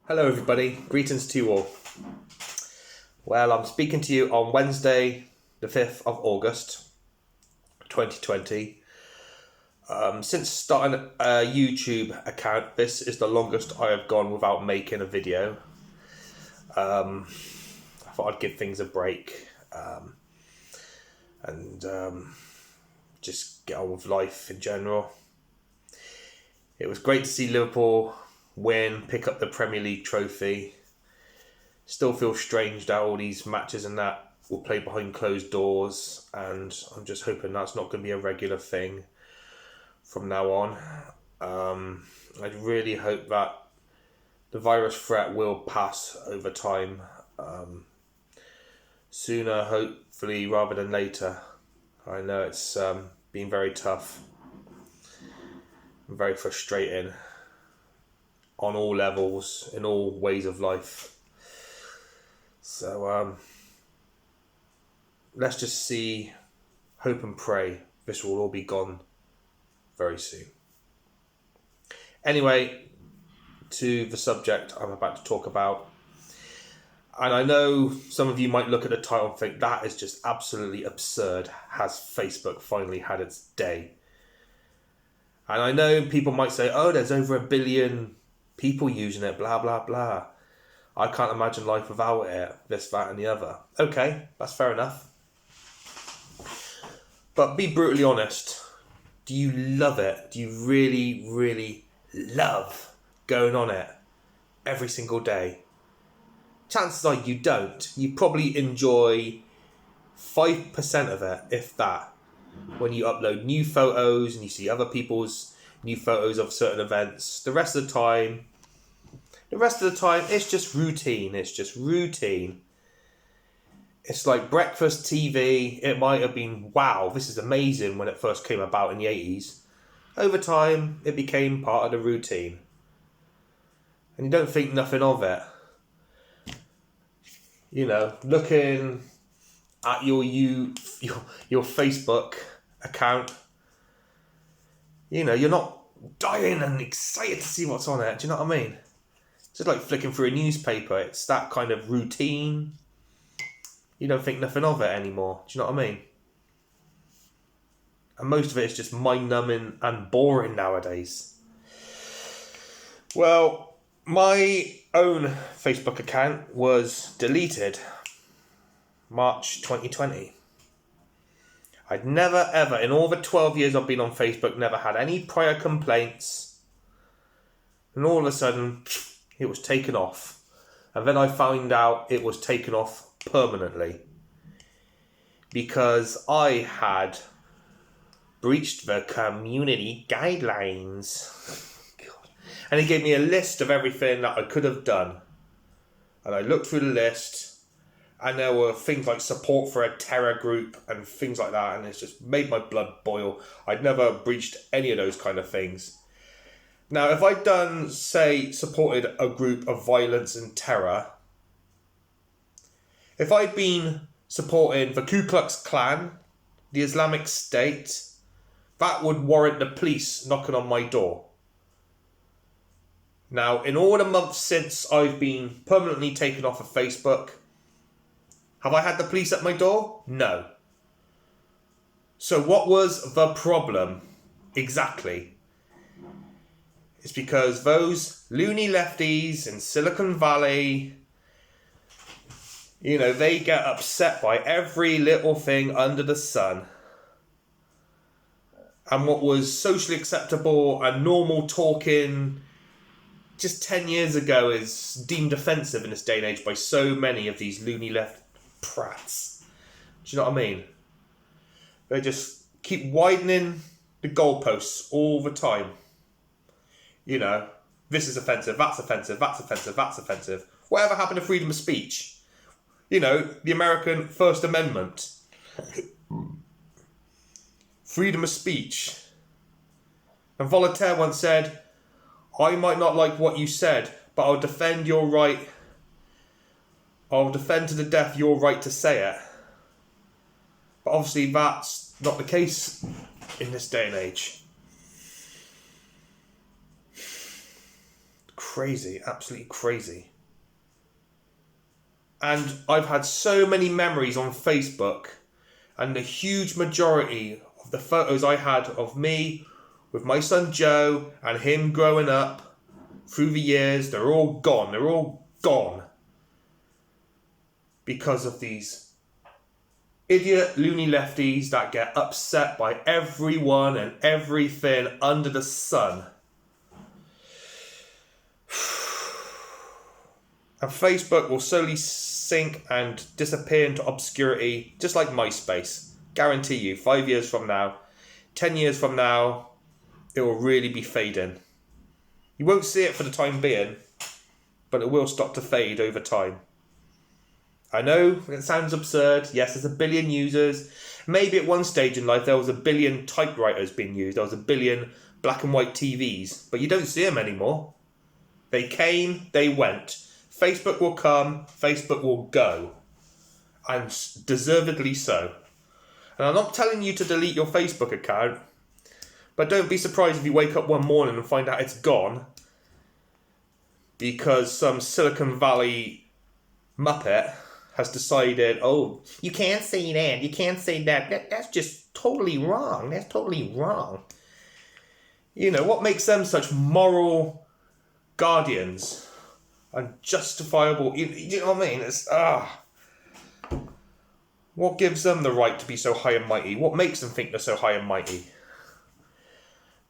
Hello everybody, greetings to you all. Well, I'm speaking to you on Wednesday, the 5th of August, 2020. Since starting a YouTube account, this is the longest I have gone without making a video. I thought I'd give things a break and just get on with life in general. It was great to see Liverpool win, pick up the Premier League trophy. Still feel strange that all these matches and that will play behind closed doors, and I'm just hoping that's not going to be a regular thing from now on. I really hope that the virus threat will pass over time, sooner hopefully rather than later. I know it's been very tough and very frustrating on all levels, in all ways of life. So let's just see, hope and pray this will all be gone very soon. Anyway, to the subject I'm about to talk about. And I know some of you might look at the title and think that is just absolutely absurd. Has Facebook finally had its day? And I know people might say, oh, there's over 1 billion people using it, blah, blah, blah. I can't imagine life without it, this, that, and the other. Okay, that's fair enough. But be brutally honest. Do you love it? Do you really, really love going on it every single day? Chances are you don't. You probably enjoy 5% of it, if that. When you upload new photos and you see other people's new photos of certain events. The rest of the time, it's just routine. It's like breakfast TV. It might have been, wow, this is amazing when it first came about in the 80s. Over time, it became part of the routine. And you don't think nothing of it. You know, looking at your Facebook account, you know, you're not dying and excited to see what's on it. Do you know what I mean? It's just like flicking through a newspaper. It's that kind of routine. You don't think nothing of it anymore. Do you know what I mean? And most of it is just mind-numbing and boring nowadays. Well, my own Facebook account was deleted March 2020. I'd never ever, in all the 12 years I've been on Facebook, never had any prior complaints. And all of a sudden, it was taken off. And then I found out it was taken off permanently. Because I had breached the community guidelines. And he gave me a list of everything that I could have done. And I looked through the list. And there were things like support for a terror group and things like that. And it's just made my blood boil. I'd never breached any of those kind of things. Now, if I'd done, say, supported a group of violence and terror. If I'd been supporting the Ku Klux Klan, the Islamic State, that would warrant the police knocking on my door. Now, in all the months since I've been permanently taken off of Facebook, have I had the police at my door? No. So what was the problem? Exactly. It's because those loony lefties in Silicon Valley, you know, they get upset by every little thing under the sun. And what was socially acceptable and normal talking just 10 years ago is deemed offensive in this day and age by so many of these loony left prats. Do you know what I mean? They just keep widening the goalposts all the time. You know, this is offensive, that's offensive, that's offensive, that's offensive. Whatever happened to freedom of speech? You know, the American First Amendment. Freedom of speech. And Voltaire once said, I might not like what you said, but I'll defend your right. I'll defend to the death your right to say it. But obviously that's not the case in this day and age. crazy, absolutely crazy. And I've had so many memories on Facebook, and the huge majority of the photos I had of me with my son Joe and him growing up through the years, they're all gone. They're all gone. Because of these idiot loony lefties that get upset by everyone and everything under the sun. And Facebook will slowly sink and disappear into obscurity, just like MySpace. Guarantee you, 5 years from now, 10 years from now, it will really be fading. You won't see it for the time being, but it will start to fade over time. I know it sounds absurd. Yes, there's a billion users. Maybe at one stage in life there was a billion typewriters being used. There was a billion black and white TVs. But you don't see them anymore. They came, they went. Facebook will come, Facebook will go. And deservedly so. And I'm not telling you to delete your Facebook account. But don't be surprised if you wake up one morning and find out it's gone. Because some Silicon Valley muppet has decided, oh, you can't say that, you can't say that. That's just totally wrong. That's totally wrong. You know, what makes them such moral guardians and justifiable, you know what I mean? It's, what gives them the right to be so high and mighty? What makes them think they're so high and mighty?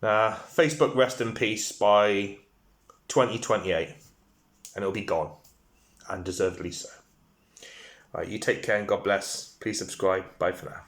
Nah, Facebook rest in peace by 2028. And it'll be gone. And deservedly so. Right, you take care and God bless. Please subscribe. Bye for now.